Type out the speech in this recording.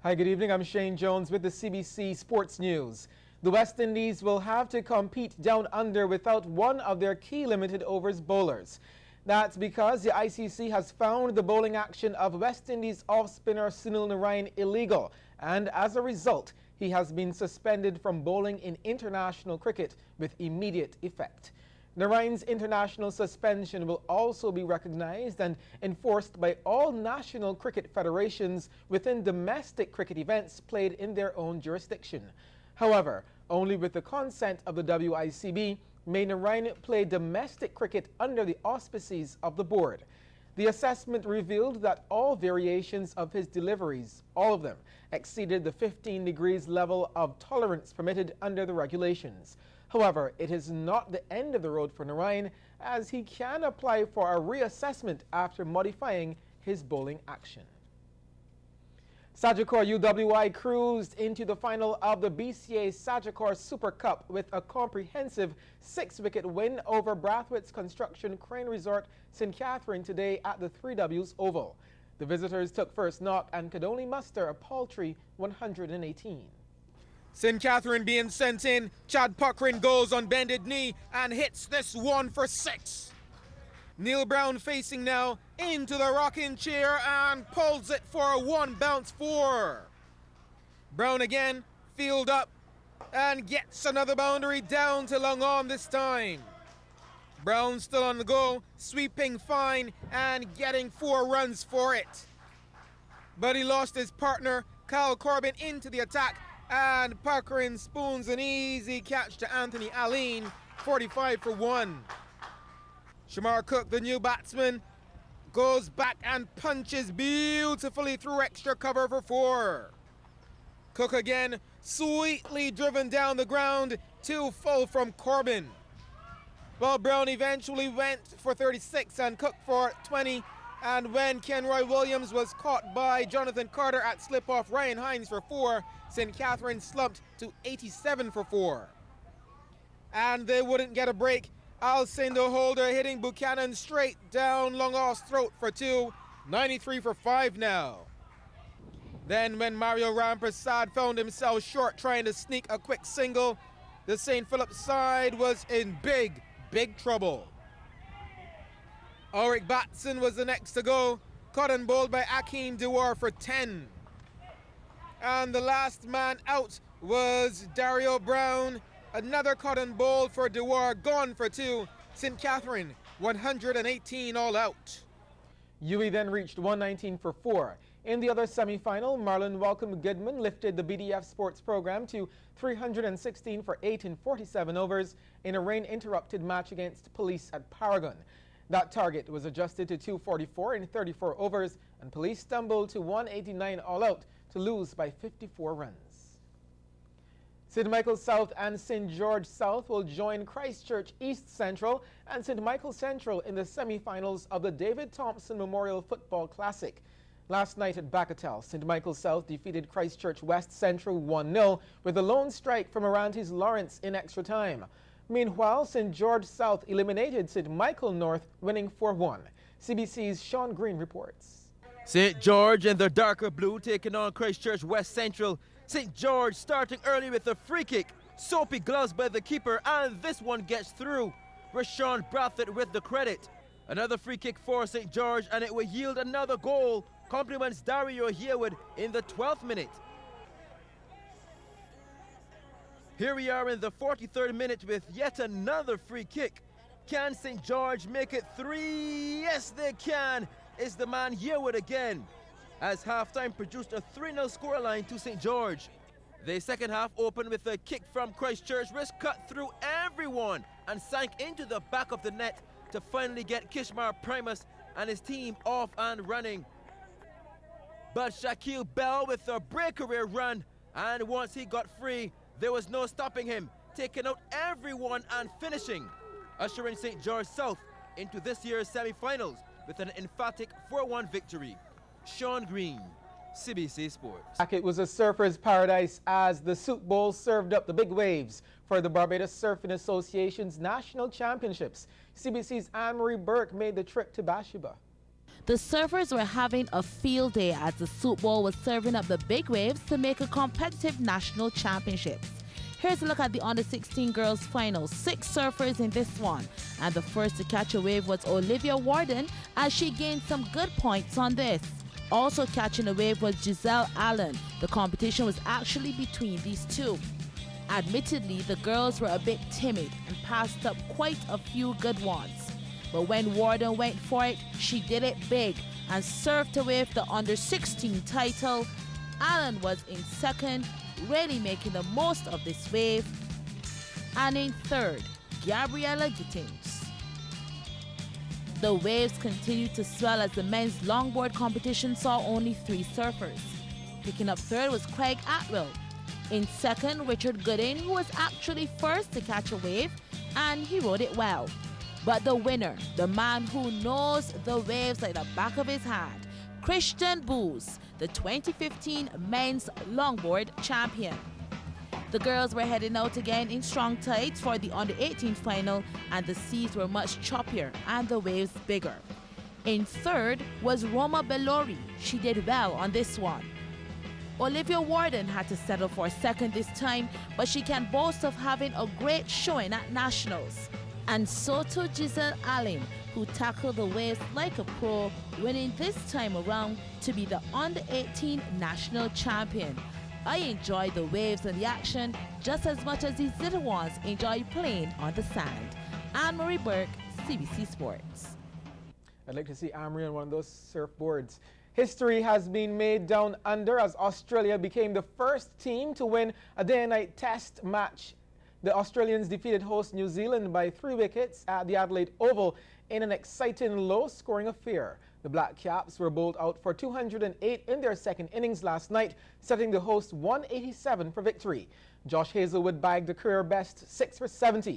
Hi, good evening. I'm Shane Jones with the CBC Sports News. The West Indies will have to compete down under without one of their key limited overs bowlers. That's because the ICC has found the bowling action of West Indies off-spinner Sunil Narine illegal, and as a result, he has been suspended from bowling in international cricket with immediate effect. Narine's international suspension will also be recognized and enforced by all national cricket federations within domestic cricket events played in their own jurisdiction. However, only with the consent of the WICB may Narine play domestic cricket under the auspices of the board. The assessment revealed that all variations of his deliveries, all of them, exceeded the 15 degrees level of tolerance permitted under the regulations. However, it is not the end of the road for Narine, as he can apply for a reassessment after modifying his bowling action. Sagicor UWI cruised into the final of the BCA Sagicor Super Cup with a comprehensive 6-wicket win over Brathwaite's Construction Crane Resort St. Catherine today at the 3Ws Oval. The visitors took first knock and could only muster a paltry 118. St. Catherine being sent in. Chad Puckrin goes on bended knee and hits this one for 6. Neil Brown facing now into the rocking chair and pulls it for a 1 bounce 4. Brown again, field up and gets another boundary down to long arm this time. Brown still on the go, sweeping fine and getting 4 runs for it. But he lost his partner, Kyle Corbin, into the attack, and Puckrin spoons an easy catch to Anthony Aline, 45 for 1. Shamar Cook, the new batsman, goes back and punches beautifully through extra cover for 4. Cook again, sweetly driven down the ground, 2 full from Corbin. Well, Brown eventually went for 36 and Cook for 20. And when Kenroy Williams was caught by Jonathan Carter at slip-off Ryan Hines for 4, St. Catherine slumped to 87 for 4. And they wouldn't get a break. Alcindor Holder hitting Buchanan straight down Longoff's throat for 2, 93 for 5 now. Then when Mario Ramprasad found himself short trying to sneak a quick single, the St. Philip side was in big trouble. Ulrich Batson was the next to go, caught and bowled by Akeem Dewar for 10. And the last man out was Dario Brown, another caught and bowled for Dewar, gone for 2. St. Catherine, 118 all out. UWI then reached 119 for 4. In the other semi-final, Marlon Welcome Goodman lifted the BDF sports program to 316 for 8 in 47 overs in a rain-interrupted match against Police at Paragon. That target was adjusted to 244 in 34 overs, and Police stumbled to 189 all out to lose by 54 runs. St. Michael South and St. George South will join Christchurch East Central and St. Michael Central in the semi-finals of the David Thompson Memorial Football Classic. Last night at Bacatel, St. Michael South defeated Christchurch West Central 1-0 with a lone strike from Arantes Lawrence in extra time. Meanwhile, St. George South eliminated St. Michael North, winning 4-1. CBC's Sean Green reports. St. George in the darker blue taking on Christchurch West Central. St. George starting early with a free kick. Soapy gloves by the keeper, and this one gets through. Rashawn Brathwaite with the credit. Another free kick for St. George, and it will yield another goal. Compliments Dario Herewood in the 12th minute. Here we are in the 43rd minute with yet another free kick. Can St. George make it 3? Yes, they can. It's the man Herewood again. As halftime produced a 3-0 scoreline to St. George. The second half opened with a kick from Christchurch, which cut through everyone and sank into the back of the net to finally get Kishmar Primus and his team off and running. But Shaquille Bell with a breakaway run, and once he got free, there was no stopping him, taking out everyone and finishing, ushering St. George South into this year's semi-finals with an emphatic 4-1 victory. Sean Green, CBC Sports. It was a surfer's paradise as the Soup Bowl served up the big waves for the Barbados Surfing Association's National Championships. CBC's Anne-Marie Burke made the trip to Bathsheba. The surfers were having a field day as the Soup Bowl was serving up the big waves to make a competitive national championships. Here's a look at the under-16 girls final. 6 surfers in this one, and the first to catch a wave was Olivia Warden, as she gained some good points on this. Also catching a wave was Giselle Allen. The competition was actually between these two. Admittedly, the girls were a bit timid and passed up quite a few good ones. But when Warden went for it, she did it big and served to wave the under-16 title. Allen was in second, really making the most of this wave. And in third, Gabriella Gittins. The waves continued to swell as the men's longboard competition saw only 3 surfers. Picking up third was Craig Atwell. In second, Richard Goodin, who was actually first to catch a wave, and he rode it well. But the winner, the man who knows the waves like the back of his hand, Christian Booz, the 2015 men's longboard champion. The girls were heading out again in strong tides for the under-18 final, and the seas were much choppier and the waves bigger. In third was Roma Bellori. She did well on this one. Olivia Warden had to settle for second this time, but she can boast of having a great showing at nationals. And so too Giselle Allen, who tackled the waves like a pro, winning this time around to be the under-18 national champion. I enjoy the waves and the action just as much as these little ones enjoy playing on the sand. Anne-Marie Burke, CBC Sports. I'd like to see Anne-Marie on one of those surfboards. History has been made down under as Australia became the first team to win a day and night test match. The Australians defeated host New Zealand by 3 wickets at the Adelaide Oval in an exciting low-scoring affair. The Black Caps were bowled out for 208 in their second innings last night, setting the hosts 187 for victory. Josh Hazelwood bagged the career best 6 for 70.